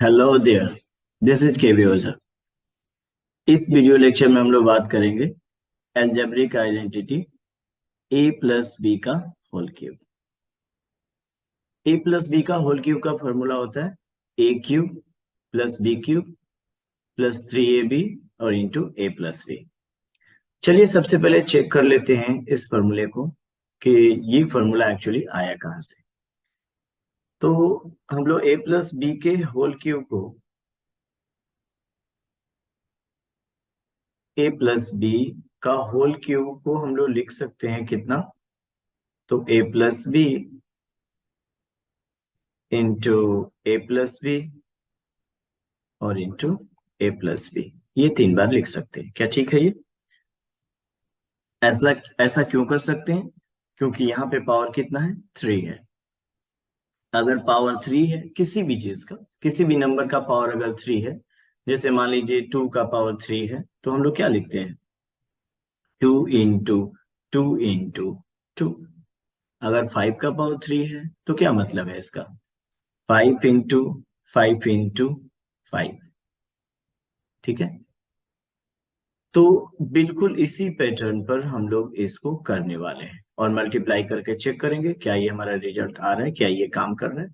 Hello there, this is K B Ojha. इस video lecture में हम लोग बात करेंगे algebraic identity A plus B का whole cube. A plus B का होल क्यूब का फॉर्मूला होता है A cube plus B cube plus 3ab और इंटू ए प्लस बी। चलिए सबसे पहले चेक कर लेते हैं इस फॉर्मूले को कि ये फॉर्मूला एक्चुअली आया कहाँ से। तो हम लोग ए प्लस बी के होल क्यूब को ए प्लस बी का होल क्यूब को हम लोग लिख सकते हैं कितना, तो ए प्लस बी इंटू ए प्लस बी और इंटू ए प्लस बी, ये 3 बार लिख सकते हैं। क्या ठीक है? ये ऐसा ऐसा क्यों कर सकते हैं? क्योंकि यहाँ पे पावर कितना है, 3 है। अगर पावर 3 है किसी भी चीज का, किसी भी नंबर का पावर अगर 3 है, जैसे मान लीजिए 2 का पावर 3 है, तो हम लोग क्या लिखते हैं, 2 इंटू 2 इंटू 2। अगर 5 का पावर 3 है तो क्या मतलब है इसका, 5 इंटू 5 इंटू 5। ठीक है, तो बिल्कुल इसी पैटर्न पर हम लोग इसको करने वाले हैं और मल्टीप्लाई करके चेक करेंगे क्या ये हमारा रिजल्ट आ रहा है, क्या ये काम कर रहा है।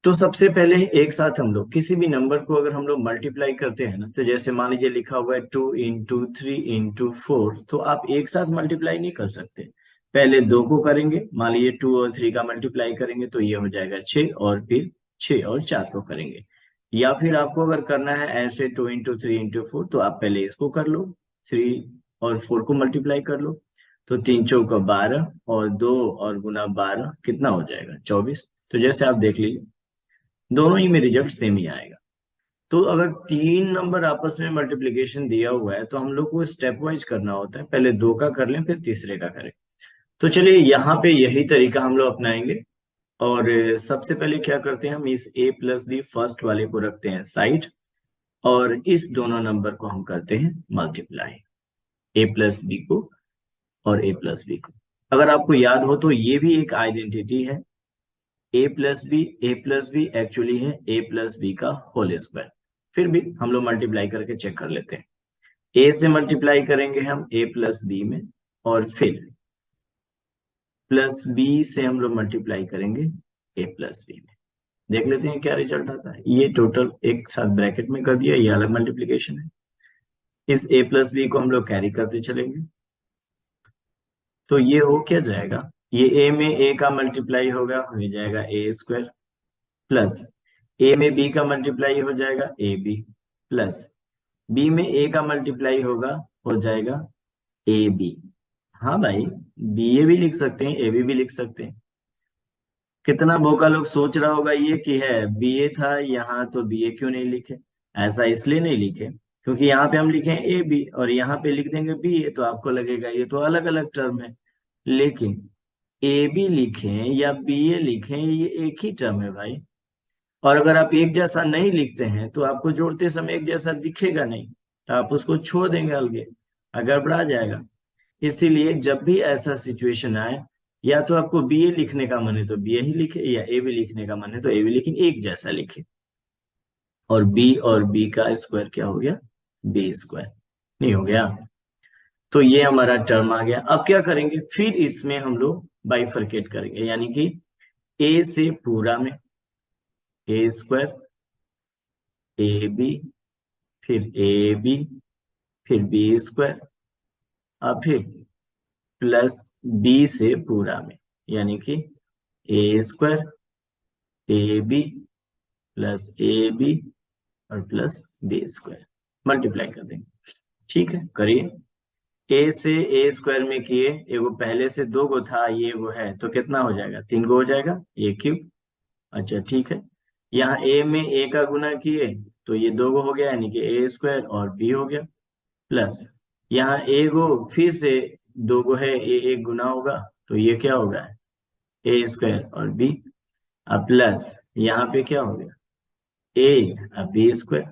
तो सबसे पहले एक साथ हम लोग किसी भी नंबर को अगर हम लोग मल्टीप्लाई करते हैं ना, तो जैसे मान लीजिए लिखा हुआ है 2 इंटू 3 इंटू 4, तो आप एक साथ मल्टीप्लाई नहीं कर सकते। पहले 2 को करेंगे, मान लीजिए 2 और 3 का मल्टीप्लाई करेंगे तो ये हो जाएगा 6, और फिर 6 और 4 को करेंगे। या फिर आपको अगर करना है ऐसे 2 इंटू 3 इंटू 4, तो आप पहले इसको कर लो, 3 और 4 को मल्टीप्लाई कर लो, तो 3 चौका 12 और 2 और गुना 12 कितना हो जाएगा, 24। तो जैसे आप देख लीजिए दोनों ही में रिजल्ट सेम ही आएगा। तो अगर 3 नंबर आपस में मल्टीप्लीकेशन दिया हुआ है तो हम लोग को स्टेप वाइज करना होता है, पहले 2 का कर लें फिर तीसरे का करें। तो चलिए यहाँ पे यही तरीका हम लोग अपनाएंगे। और सबसे पहले क्या करते हैं, हम इस ए प्लस बी फर्स्ट वाले को रखते हैं साइड, और इस दोनों नंबर को हम करते हैं मल्टीप्लाई, ए प्लस बी को और ए प्लस बी को। अगर आपको याद हो तो ये भी एक आइडेंटिटी है, ए प्लस बी एक्चुअली है ए प्लस बी का होल स्क्वायर। फिर भी हम लोग मल्टीप्लाई करके चेक कर लेते हैं। ए से मल्टीप्लाई करेंगे हम ए प्लस बी में, और फिर प्लस बी से हम लोग मल्टीप्लाई करेंगे ए प्लस बी में। देख लेते हैं क्या रिजल्ट आता है। ये टोटल एक साथ ब्रैकेट में कर दिया, ये अलग मल्टीप्लीकेशन है। इस ए प्लस बी को हम लोग कैरी करते चलेंगे, तो ये हो क्या जाएगा, ये ए में ए का मल्टीप्लाई होगा, हो जाएगा ए स्क्वायर, प्लस ए में बी का मल्टीप्लाई हो जाएगा ए बी, प्लस बी में ए का मल्टीप्लाई होगा, हो जाएगा ए बी। हाँ भाई, बी ए भी लिख सकते हैं, ए बी भी लिख सकते हैं। कितना बोका लोग सोच रहा होगा ये कि है बी ए था यहाँ तो बी ए क्यों नहीं लिखे। ऐसा इसलिए नहीं लिखे क्योंकि यहाँ पे हम लिखे ए बी और यहाँ पे लिख देंगे बी ए, तो आपको लगेगा ये तो अलग अलग टर्म है। लेकिन ए बी लिखें या बी ए लिखें, ये एक ही टर्म है भाई। और अगर आप एक जैसा नहीं लिखते हैं तो आपको जोड़ते समय एक जैसा दिखेगा नहीं, तो आप उसको छोड़ देंगे अलगे, गड़बड़ा जाएगा। इसीलिए जब भी ऐसा सिचुएशन आए, या तो आपको बी ए लिखने का मन है तो बी ए ही लिखे, या ए बी लिखने का मन है तो ए बी, लेकिन एक जैसा लिखे। और बी का स्क्वायर क्या हो गया, बी स्क्वायर, नहीं हो गया। तो ये हमारा टर्म आ गया। अब क्या करेंगे, फिर इसमें हम लोग बाइफरकेट करेंगे, यानी कि ए से पूरा में ए स्क्वायर, ए बी, फिर ए बी, फिर बी स्क्वायर, और फिर प्लस बी से पूरा में, यानी कि A square, A B, plus A B, और प्लस बी स्क्वायर, मल्टीप्लाई कर देंगे। ठीक है, करिए। ए से ए स्क्वायर में किए, एगो पहले से 2 गो था, ये वो है, तो कितना हो जाएगा, 3 गो हो जाएगा, ए क्यूब। अच्छा ठीक है, यहाँ ए में ए का गुना किए तो ये 2 गो हो गया, यानी कि ए स्क्वायर और बी हो गया, प्लस यहाँ ए गो फिर से 2 गो है, ए एक गुना होगा तो ये क्या होगा, ए स्क्वायर और बी, अब प्लस यहाँ पे क्या हो गया, ए अब बी स्क्वायर,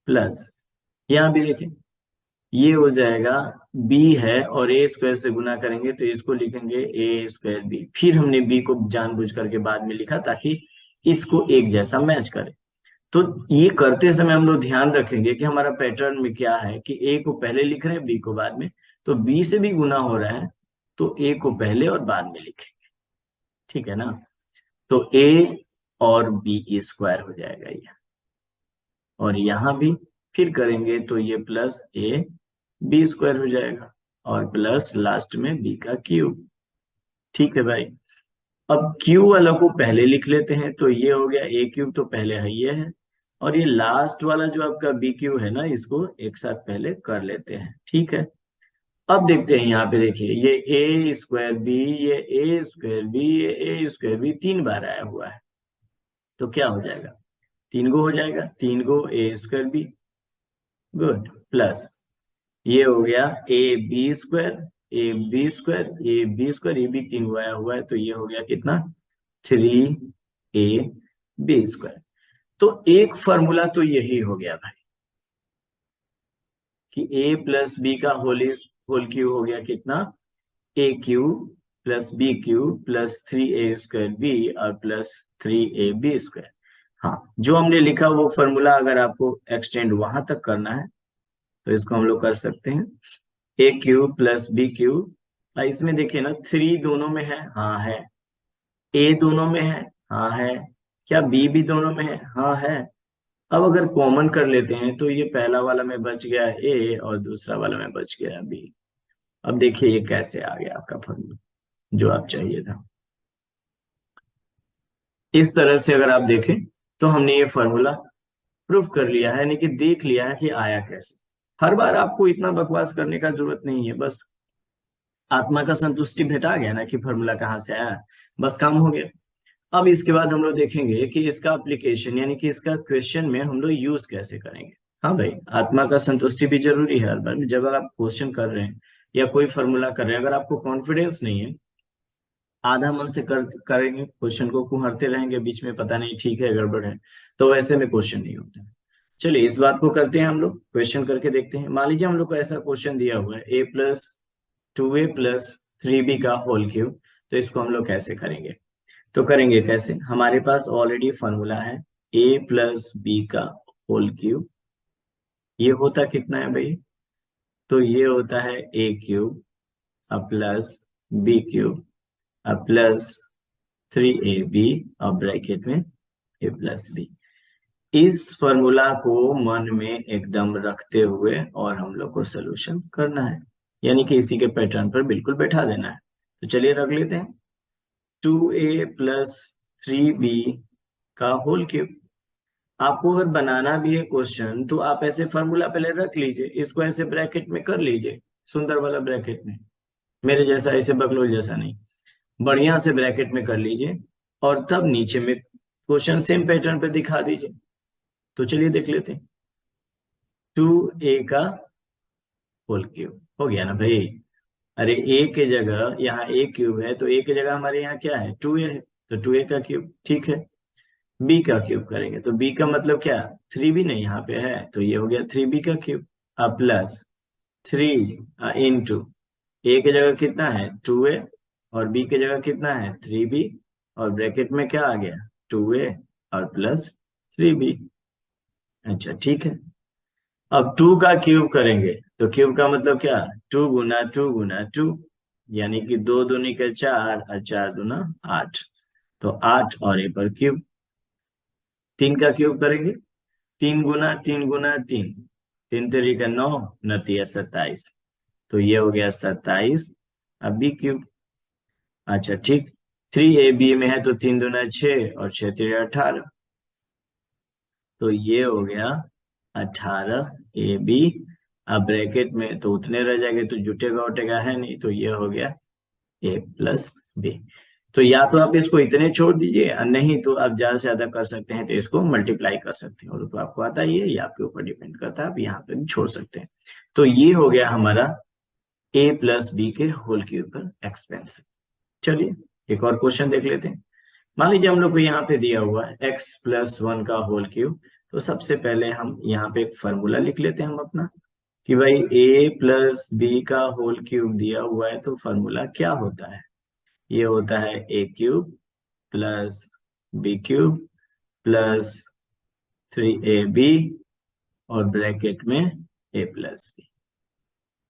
प्लस यहाँ भी देखें ये हो जाएगा बी है और ए स्क्वायर से गुना करेंगे तो इसको लिखेंगे ए स्क्वायर बी। फिर हमने बी को जानबूझ करके बाद में लिखा ताकि इसको एक जैसा मैच करे। तो ये करते समय हम लोग ध्यान रखेंगे कि हमारा पैटर्न में क्या है कि ए को पहले लिख रहे हैं बी को बाद में, तो बी से भी गुना हो रहा है तो ए को पहले और बाद में लिखेंगे, ठीक है ना। तो ए और बी स्क्वायर हो जाएगा ये, और यहां भी फिर करेंगे तो ये प्लस ए बी स्क्वायर हो जाएगा और प्लस लास्ट में बी का क्यूब, ठीक है भाई। अब क्यू वाला को पहले लिख लेते हैं, तो ये हो गया ए क्यूब, तो पहले है ये है, और ये लास्ट वाला जो आपका बी क्यू है ना, इसको एक साथ पहले कर लेते हैं, ठीक है। अब देखते हैं यहाँ पे, देखिए ये ए स्क्वायर बी, ये ए स्क्वायर बी, ये ए स्क्वायर बी 3 बार आया हुआ है, तो क्या हो जाएगा, 3 गो हो जाएगा, 3 गो a square b, good, plus ये हो गया a b square, A b square, A b square, ये भी 3 गो आया हुआ है, तो ये हो गया कितना, 3 ए बी स्क्वायर। तो एक फॉर्मूला तो यही हो गया भाई कि ए प्लस बी का होल क्यू हो गया कितना, A cube plus B cube plus 3a² B और प्लस 3ab स्क्वायर। हाँ, जो हमने लिखा वो फॉर्मूला अगर आपको एक्सटेंड वहां तक करना है तो इसको हम लोग कर सकते हैं, ए क्यू प्लस बी क्यू, इसमें देखिए ना 3 दोनों में है, हाँ है, ए दोनों में है, हाँ है, क्या बी भी दोनों में है, हाँ है। अब अगर कॉमन कर लेते हैं तो ये पहला वाला में बच गया ए और दूसरा वाला में बच गया बी। अब देखिए ये कैसे आ गया आपका फॉर्मूला जो आप चाहिए था। इस तरह से अगर आप देखें तो हमने ये फॉर्मूला प्रूफ कर लिया है, यानी कि देख लिया है कि आया कैसे। हर बार आपको इतना बकवास करने का जरूरत नहीं है, बस आत्मा का संतुष्टि भेटा गया ना कि फॉर्मूला कहाँ से आया, बस काम हो गया। अब इसके बाद हम लोग देखेंगे कि इसका एप्लीकेशन यानी कि इसका क्वेश्चन में हम लोग यूज कैसे करेंगे। हाँ भाई, आत्मा का संतुष्टि भी जरूरी है हर बार जब आप क्वेश्चन कर रहे हैं या कोई फॉर्मूला कर रहे हैं। अगर आपको कॉन्फिडेंस नहीं है, आधा मन से करेंगे, क्वेश्चन को कुहरते रहेंगे बीच में, पता नहीं ठीक है गड़बड़ है, तो वैसे में क्वेश्चन नहीं होता। चलिए इस बात को करते हैं, हम लोग क्वेश्चन करके देखते हैं। मान लीजिए हम लोग को ऐसा क्वेश्चन दिया हुआ है a+2a+3b का होल क्यूब, तो इसको हम लोग कैसे करेंगे। तो करेंगे कैसे, हमारे पास ऑलरेडी फॉर्मूला है a+b का होल क्यूब, ये होता कितना है भाई, तो ये होता है a cube plus b cube plus 3ab और ब्रैकेट में a+b। इस फॉर्मूला को मन में एकदम रखते हुए और हम लोग को सोल्यूशन करना है, यानी कि इसी के पैटर्न पर बिल्कुल बैठा देना है। तो चलिए रख लेते हैं 2a प्लस 3b का होल क्यूब। आपको अगर बनाना भी है क्वेश्चन तो आप ऐसे फॉर्मूला पहले रख लीजिए, इसको ऐसे ब्रैकेट में कर लीजिए, सुंदर वाला ब्रैकेट में, मेरे जैसा ऐसे बगलोल जैसा नहीं, बढ़िया से ब्रैकेट में कर लीजिए और तब नीचे में क्वेश्चन सेम पैटर्न पे दिखा दीजिए। तो चलिए देख लेते हैं, 2a का होल क्यूब हो गया ना भाई। अरे a के जगह यहाँ a क्यूब है तो a की जगह हमारे यहाँ क्या है, 2a है, तो 2a का क्यूब, ठीक है। b का क्यूब करेंगे तो b का मतलब क्या, 3b नहीं यहाँ पे है, तो ये हो गया 3b का क्यूब अब प्लस 3 इंटू a की जगह कितना है 2a और b की जगह कितना है 3b और ब्रैकेट में क्या आ गया 2a और प्लस 3b। अच्छा ठीक है, अब 2 का क्यूब करेंगे तो क्यूब का मतलब क्या, 2 गुना 2 गुना 2, यानी कि 2 दूनी के 4 और 4 दूना 8, तो 8 और ए पर क्यूब। 3 का क्यूब करेंगे, 3 गुना 3 गुना 3, 3 3 का 9, 9 3 27, तो ये हो गया 27 अब बी क्यूब। अच्छा ठीक, 3ab में है तो 3 दूना 6 और 6 3 18, तो ये हो गया 18ab। अब ब्रैकेट में तो उतने रह जाएंगे तो जुटेगा उटेगा है नहीं, तो ये हो गया a+b। तो या तो आप इसको इतने छोड़ दीजिए और नहीं तो आप ज्यादा से ज्यादा कर सकते हैं तो इसको मल्टीप्लाई कर सकते हैं, और तो आपको आता ही है, ये आपके ऊपर डिपेंड करता है, आप यहाँ पे भी छोड़ सकते हैं। तो ये हो गया हमारा a+b के होल के ऊपर एक्सपेंशन। चलिए एक और क्वेश्चन देख लेते हैं। मान लीजिए हम लोग को यहाँ पे दिया हुआ है x+1 का होल क्यूब, तो सबसे पहले हम यहाँ पे एक फॉर्मूला लिख लेते हैं हम अपना कि भाई a+b का होल क्यूब दिया हुआ है तो फॉर्मूला क्या होता है, ये होता है a cube plus b cube plus 3ab और ब्रैकेट में a प्लस बी।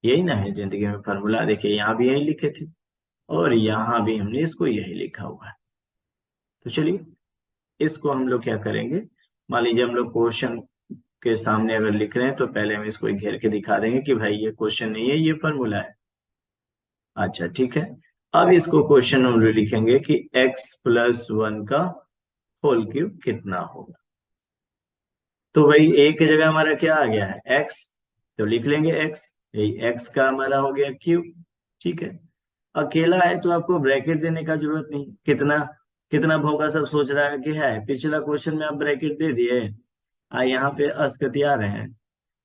यही ना है जिंदगी में फॉर्मूला। देखिए यहाँ भी यही लिखे थे और यहाँ भी हमने इसको यही लिखा हुआ है। तो चलिए इसको हम लोग क्या करेंगे, मान लीजिए हम लोग क्वेश्चन के सामने अगर लिख रहे हैं तो पहले हम इसको घेर के दिखा देंगे कि भाई ये क्वेश्चन नहीं है, ये फॉर्मूला है। अच्छा ठीक है, अब इसको क्वेश्चन हम लोग लिखेंगे कि x+1 का होल क्यूब कितना होगा। तो भाई a की जगह हमारा क्या आ गया है x, तो लिख लेंगे x, यही x का हमारा हो गया क्यूब। ठीक है, अकेला है तो आपको ब्रैकेट देने का जरूरत नहीं। कितना कितना भोंका सब सोच रहा है कि है, पिछला क्वेश्चन में आप ब्रैकेट दे दिए, यहाँ पे अस्कतिया रहे हैं।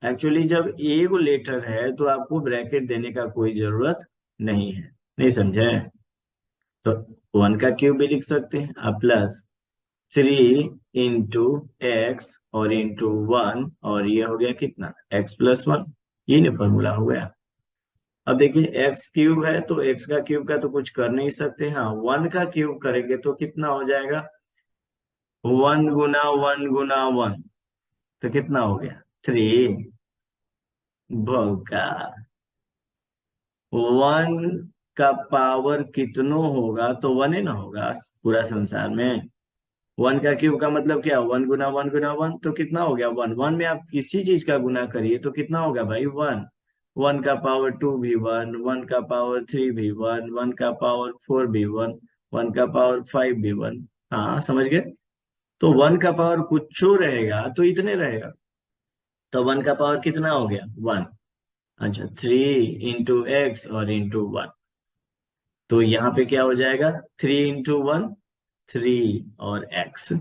एक्चुअली जब ए को लेटर है तो आपको ब्रैकेट देने का कोई जरूरत नहीं है, नहीं समझे। तो 1 का क्यूब भी लिख सकते हैं, अब प्लस 3 इंटू एक्स और इंटू 1, और ये हो गया कितना x+1, ये नहीं फॉर्मूला हो गया। अब देखिए x क्यूब है तो x का क्यूब का तो कुछ कर नहीं सकते। हाँ 1 का क्यूब करेंगे तो कितना हो जाएगा, 1 गुना 1 गुना 1, तो कितना हो गया 3 भोगा। 1 का पावर कितनो होगा तो 1 ही ना होगा पूरा संसार में। 1 का क्यूब का मतलब क्या, 1 गुना 1 गुना 1, तो कितना हो गया 1। 1 में आप किसी चीज का गुना करिए तो कितना होगा भाई 1। 1 का पावर 2 भी 1, 1 का पावर 3 भी 1, 1 का पावर 4 भी 1, 1 का पावर 5 भी 1। हाँ समझ गए। तो 1 का पावर कुछ रहेगा तो इतने रहेगा, तो 1 का पावर कितना हो गया 1। अच्छा 3 इंटू एक्स और इंटू 1, तो यहाँ पे क्या हो जाएगा 3 इंटू 1 3 और x,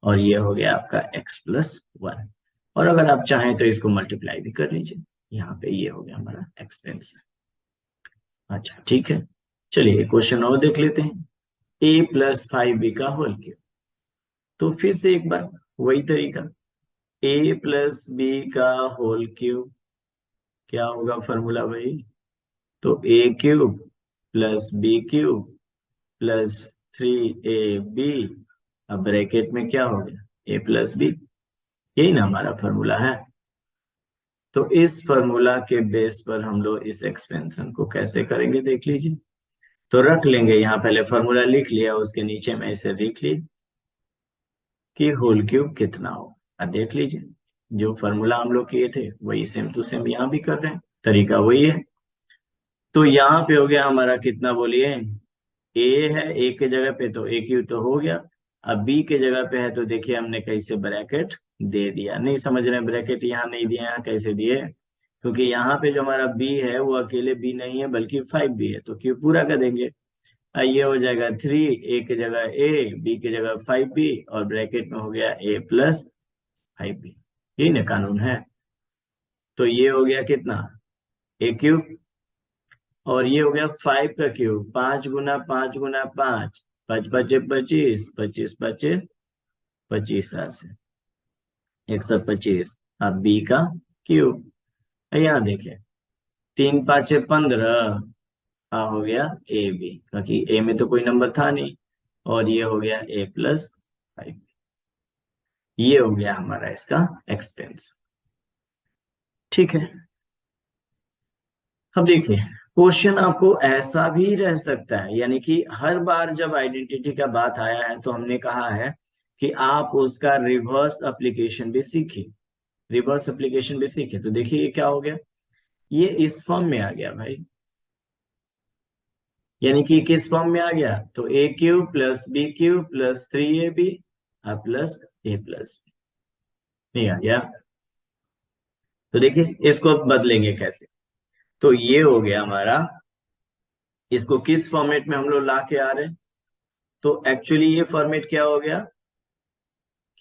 और ये हो गया आपका x+1। और अगर आप चाहें तो इसको मल्टीप्लाई भी कर लीजिए, यहाँ पे ये हो गया हमारा एक्सपेंस। अच्छा ठीक है, चलिए क्वेश्चन और देख लेते हैं, a+5b का होल क्यूब। तो फिर से एक बार वही तरीका, a+b का होल क्यूब क्या होगा फॉर्मूला भाई, तो a³ plus b³ plus 3ab, अब ब्रैकेट में क्या हो गया a+b, यही ना हमारा फॉर्मूला है। तो इस फॉर्मूला के बेस पर हम लोग इस एक्सपेंशन को कैसे करेंगे देख लीजिए। तो रख लेंगे यहाँ, पहले फॉर्मूला लिख लिया, उसके नीचे में इसे लिख ली कि होल क्यूब कितना हो। अब देख लीजिए जो फॉर्मूला हम लोग किए थे वही सेम टू सेम यहाँ भी कर रहे हैं, तरीका वही है। तो यहाँ पे हो गया हमारा कितना बोलिए, ए है, ए के जगह पे तो a³ तो हो गया। अब बी के जगह पे है तो देखिए हमने कैसे ब्रैकेट दे दिया। नहीं समझ रहे, ब्रैकेट यहाँ नहीं दिया, यहाँ कैसे दिए, क्योंकि यहाँ पे जो हमारा b है वो अकेले b नहीं है बल्कि 5b है, तो क्यूब पूरा कर देंगे। ये हो जाएगा 3, a के जगह a, b के जगह 5b, और ब्रैकेट में हो गया a+5b, यही ना कानून है। तो ये हो गया कितना a³, और ये हो गया 5 का क्यूब, 5 गुना 5 गुना 5, 5 5 25, 25 5 25 से 125। अब बी का क्यूब, यहाँ देखिए 3 5 15, हो गया ए बी, क्योंकि ए में तो कोई नंबर था नहीं, और ये हो गया a+5, ये हो गया हमारा इसका एक्सपेंस। ठीक है, अब देखिए क्वेश्चन आपको ऐसा भी रह सकता है, यानी कि हर बार जब आइडेंटिटी का बात आया है तो हमने कहा है कि आप उसका रिवर्स एप्लीकेशन भी सीखिए, रिवर्स एप्लीकेशन भी सीखे। तो देखिए ये क्या हो गया, ये इस फॉर्म में आ गया भाई, यानी कि किस फॉर्म में आ गया, तो a³ plus b³ plus 3ab plus a+b, नहीं आ गया। तो देखिए इसको अब बदलेंगे कैसे, तो ये हो गया हमारा, इसको किस फॉर्मेट में हम लोग ला के आ रहे हैं, तो एक्चुअली ये फॉर्मेट क्या हो गया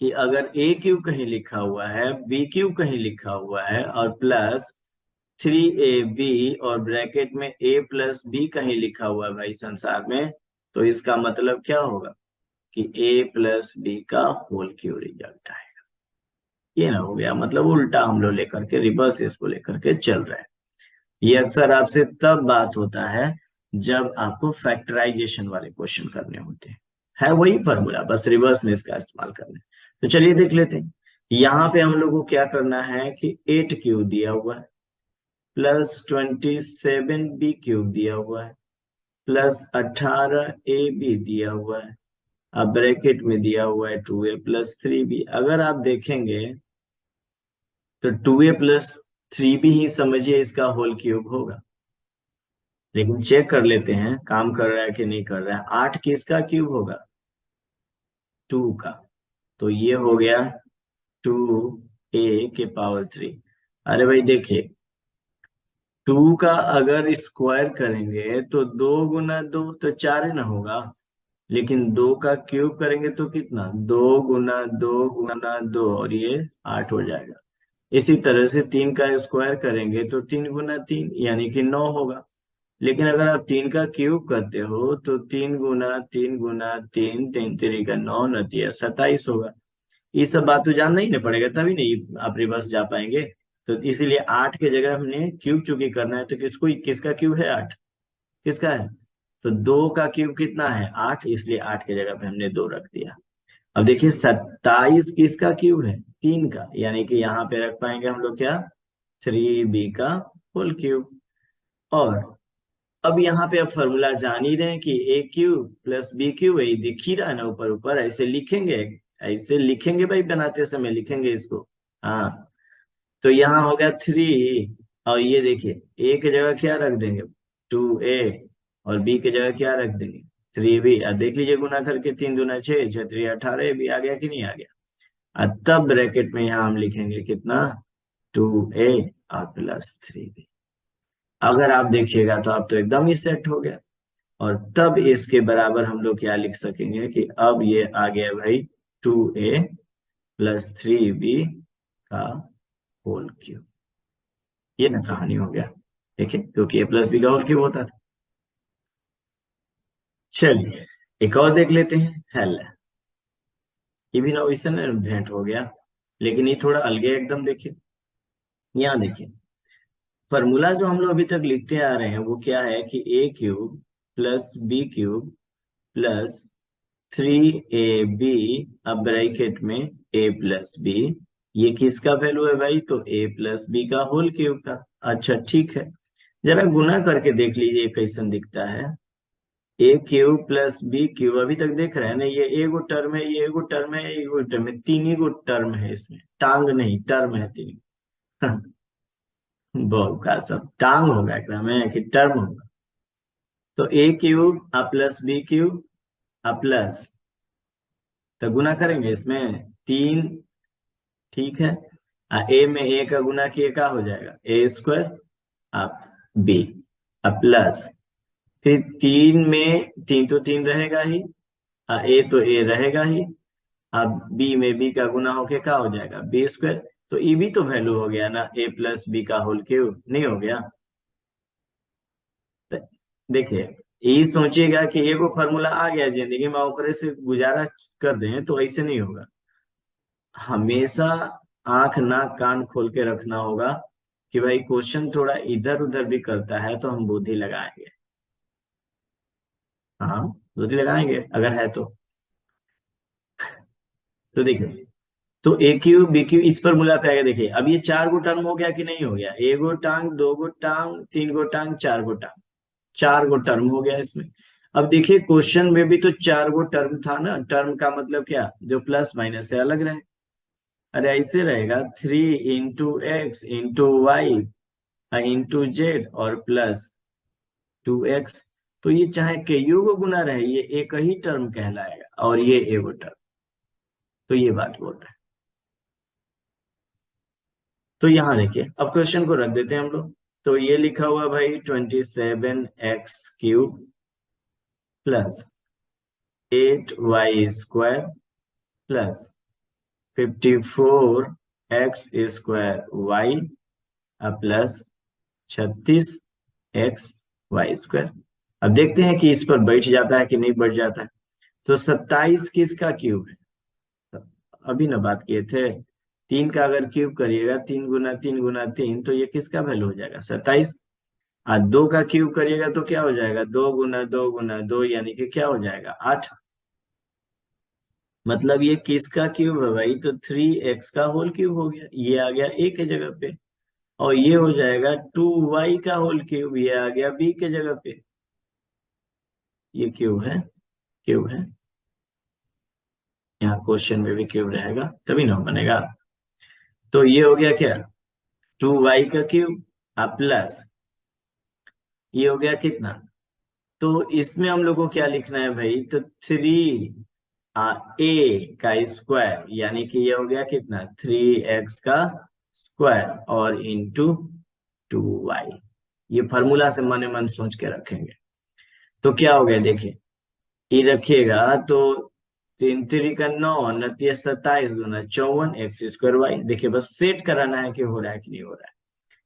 कि अगर a³ कहीं लिखा हुआ है, b³ कहीं लिखा हुआ है, और प्लस 3ab और ब्रैकेट में a+b कहीं लिखा हुआ है भाई संसार में, तो इसका मतलब क्या होगा कि a+b का होल क्यूब रिजल्ट आएगा। ये ना हो गया, मतलब उल्टा हम लोग लेकर के, रिवर्स इसको लेकर के चल रहे हैं। ये अक्सर आपसे तब बात होता है जब आपको फैक्टराइजेशन वाले क्वेश्चन करने होते हैं, है वही फॉर्मूला, बस रिवर्स में इसका इस्तेमाल करना है। तो चलिए देख लेते हैं, यहाँ पे हम लोग को क्या करना है कि 8 क्यूब दिया हुआ है प्लस 27b³ दिया हुआ है प्लस 18ab दिया हुआ है। अब ब्रैकेट में दिया हुआ है 2a+3b। अगर आप देखेंगे तो 2a+3b ही समझिए इसका होल क्यूब होगा। लेकिन चेक कर लेते हैं काम कर रहा है कि नहीं कर रहा है। 8 किसका क्यूब होगा? 2 का। तो ये हो गया 2a⁴। अरे भाई देखिए 2 का अगर स्क्वायर करेंगे तो 2 × 2 तो 4 ही ना होगा। लेकिन 2 का क्यूब करेंगे तो कितना? 2 × 2 × 2 और ये 8 हो जाएगा। इसी तरह से 3 का स्क्वायर करेंगे तो 3 × 3 यानी कि 9 होगा। लेकिन अगर आप 3 का क्यूब करते हो तो 3 × 3 × 3 3×3 = 9 9 27 होगा। ये सब बात तो जानना ही ना पड़ेगा, तभी नहीं आप रिवर्स जा पाएंगे। तो इसीलिए 8 के जगह हमने क्यूब चूंकि करना है तो किसका क्यूब है? 8। किसका है? तो 2 का क्यूब कितना है? 8, इसलिए 8 के जगह पे हमने 2 रख दिया। अब देखिए 27 किसका क्यूब है? 3 का, यानी कि यहाँ पे रख पाएंगे हम लोग क्या? 3b का होल क्यूब। और अब यहाँ पे आप फॉर्मूला जान ही रहे हैं कि a³ + b³ दिख ही रहा है ना ऊपर ऊपर। ऐसे लिखेंगे, ऐसे लिखेंगे भाई, बनाते समय लिखेंगे इसको। हाँ, तो यहाँ हो गया 3। और ये देखिए a की जगह क्या रख देंगे? 2a। और b की जगह क्या रख देंगे? 3b। अब देख लीजिए गुना करके 3 दूना 6 6 3 18 भी आ गया कि नहीं आ गया? और तब ब्रैकेट में यहाँ हम लिखेंगे कितना? 2a और प्लस 3b। अगर आप देखिएगा तो आप तो एकदम ही सेट हो गया। और तब इसके बराबर हम लोग क्या लिख सकेंगे कि अब ये आ गया भाई 2a+3b का होल क्यूब। ये ना कहानी हो गया। देखिए क्योंकि a+b का होल क्यूब होता था। चलिए एक और देख लेते हैं। हेल ये भी ना इससे ना भेंट हो गया, लेकिन ये थोड़ा अलगे एकदम। देखिए यहाँ देखिए फॉर्मूला जो हम लोग अभी तक लिखते आ रहे हैं वो क्या है कि a³ + b³ + 3ab अब ब्रैकेट में a+b। ये किसका वैल्यू है भाई? तो a+b का होल क्यूब का। अच्छा ठीक है, जरा गुना करके देख लीजिए कैसन दिखता है। a³ + b³ अभी तक देख रहे हैं ना, ये एगो टर्म है, ये एगो टर्म है, एगो टर्म है, तीन ही गो टर्म है इसमें, टांग नहीं टर्म है तीन। बहु का सब टांग होगा एकरा में कि टर्म होगा? तो a³ प्लस b³ प्लस, तो गुना करेंगे इसमें 3। ठीक है, ए में ए का गुना किए का हो जाएगा a² अब b अब प्लस, फिर 3 में 3 तो 3 रहेगा ही, ए तो ए रहेगा ही। अब बी में बी का गुना होके क्या हो जाएगा? b²। तो ये भी तो वैल्यू हो गया ना a+b का होल क्यूब, नहीं हो गया? तो देखिए ये सोचिएगा कि एगो फार्मूला आ गया जिंदगी में ओकरे से गुजारा कर दें, तो ऐसे नहीं होगा। हमेशा आंख नाक कान खोल के रखना होगा कि भाई क्वेश्चन थोड़ा इधर उधर भी करता है तो हम बुद्धि लगाएंगे। हाँ बुद्धि लगाएंगे अगर है तो देखिए तो a³b³ इस पर मुला पे आएगा। देखिए अब ये 4 गो टर्म हो गया कि नहीं हो गया? एगो टांग, 2 गो टांग, 3 गो टांग, 4 गो टांग, 4 गो टर्म हो गया इसमें। अब देखिए क्वेश्चन में भी तो 4 गो टर्म था ना। टर्म का मतलब क्या? जो प्लस माइनस से अलग रहे। अरे ऐसे रहेगा 3 × x × y × z और प्लस 2x। तो ये चाहे कईयों को गुना रहे, ये एक ही टर्म कहलाएगा और ये एगो टर्म। तो ये बात बोल रहे हैं। तो यहाँ देखिए अब क्वेश्चन को रख देते हैं हम लोग। तो ये लिखा हुआ भाई 27x³ plus 8y² plus 54x² plus 36x² अब देखते हैं कि इस पर बैठ जाता है कि नहीं बैठ जाता है। तो 27 किसका क्यूब है? अभी ना बात किए थे, 3 का अगर क्यूब करिएगा 3 × 3 × 3 तो ये किसका वैल्यू हो जाएगा? 27। और 2 का क्यूब करिएगा तो क्या हो जाएगा? 2 × 2 × 2 यानी कि क्या हो जाएगा? 8। मतलब ये किसका क्यूब है भाई, तो 3x का होल क्यूब हो गया, ये आ गया a के जगह पे, और ये हो जाएगा 2y का होल क्यूब, ये आ गया b के जगह पे। ये क्यूब है, क्यूब है, यहाँ क्वेश्चन में भी क्यूब रहेगा तभी ना बनेगा। तो ये हो गया क्या, 2y का क्यूब प्लस ये हो गया कितना, तो इसमें हम लोग को क्या लिखना है भाई, तो 3a का स्क्वायर, यानी कि ये हो गया कितना 3x का स्क्वायर और इंटू 2y। ये फॉर्मूला से मन मन सोच के रखेंगे तो क्या हो गया, देखिए ये रखिएगा तो 3 3 का 9, 29 27 54 x² y। देखिए बस सेट कराना है कि हो रहा है कि नहीं हो रहा है।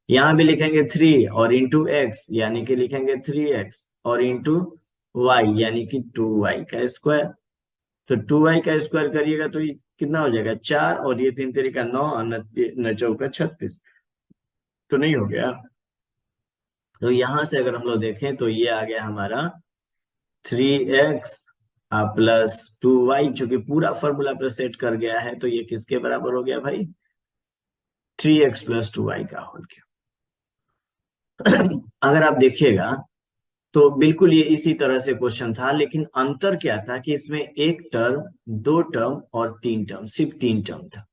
यहाँ भी लिखेंगे 3 और इंटू एक्स, यानी कि लिखेंगे 3x और इंटू वाई, यानी कि 2y का स्क्वायर। तो 2y का स्क्वायर करिएगा तो ये कितना हो जाएगा 4, और ये 3 3 का 9 और 9 9 4 36, तो नहीं हो गया। तो यहाँ से अगर हम लोग देखें तो ये आ गया हमारा 3x प्लस 2y, चूंकि पूरा फॉर्मूला पर सेट कर गया है तो ये किसके बराबर हो गया भाई, 3x प्लस 2y का होल क्यूब। अगर आप देखिएगा तो बिल्कुल ये इसी तरह से क्वेश्चन था, लेकिन अंतर क्या था कि इसमें एक टर्म, दो टर्म और तीन टर्म, सिर्फ तीन टर्म था।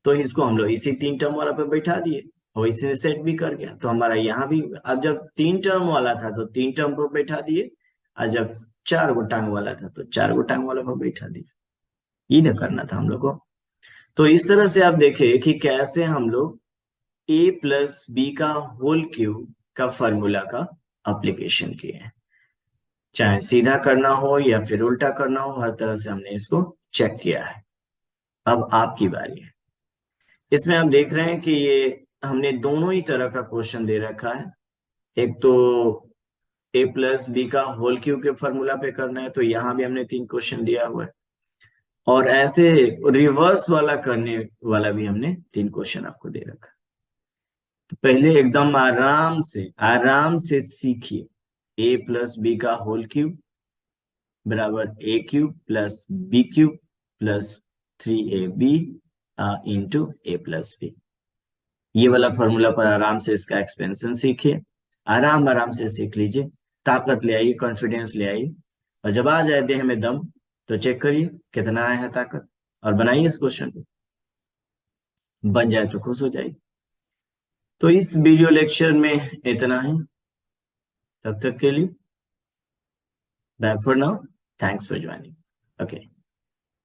तो इसको हम लोग इसी तीन टर्म वाला पे बैठा दिए और इसी सेट भी कर गया। तो हमारा यहाँ भी अब जब तीन टर्म वाला था तो तीन टर्म पर बैठा दिए, और जब चार गो टांग वाला था तो चार गो टांग वाला पर बैठा दिए। ये ना करना था हम लोग को। तो इस तरह से आप देखें कि कैसे हम लोग a प्लस बी का होल क्यूब का फॉर्मूला का अप्लीकेशन किए हैं। चाहे सीधा करना हो या फिर उल्टा करना हो, हर तरह से हमने इसको चेक किया है। अब आपकी बारी है। इसमें आप देख रहे हैं कि ये हमने दोनों ही तरह का क्वेश्चन दे रखा है। एक तो a प्लस बी का होल क्यूब के फॉर्मूला पे करना है, तो यहाँ भी हमने तीन क्वेश्चन दिया हुआ है, और ऐसे रिवर्स वाला करने वाला भी हमने तीन क्वेश्चन आपको दे रखा है। तो पहले एकदम आराम से सीखिए, a प्लस बी का होल क्यूब बराबर a cube plus b cube plus 3ab into a plus b. ये वाला फॉर्मूला पर आराम से इसका एक्सपेंशन सीखिए, आराम से सीख लीजिए, ताकत ले आइए, कॉन्फिडेंस ले आइए, और जब आ जाए देह में दम तो चेक करिए कितना आया है ताकत, और बनाइए इस क्वेश्चन को, बन जाए तो खुश हो जाइए। तो इस वीडियो लेक्चर में इतना ही, तब तक के लिए bye for now, thanks for joining. Okay.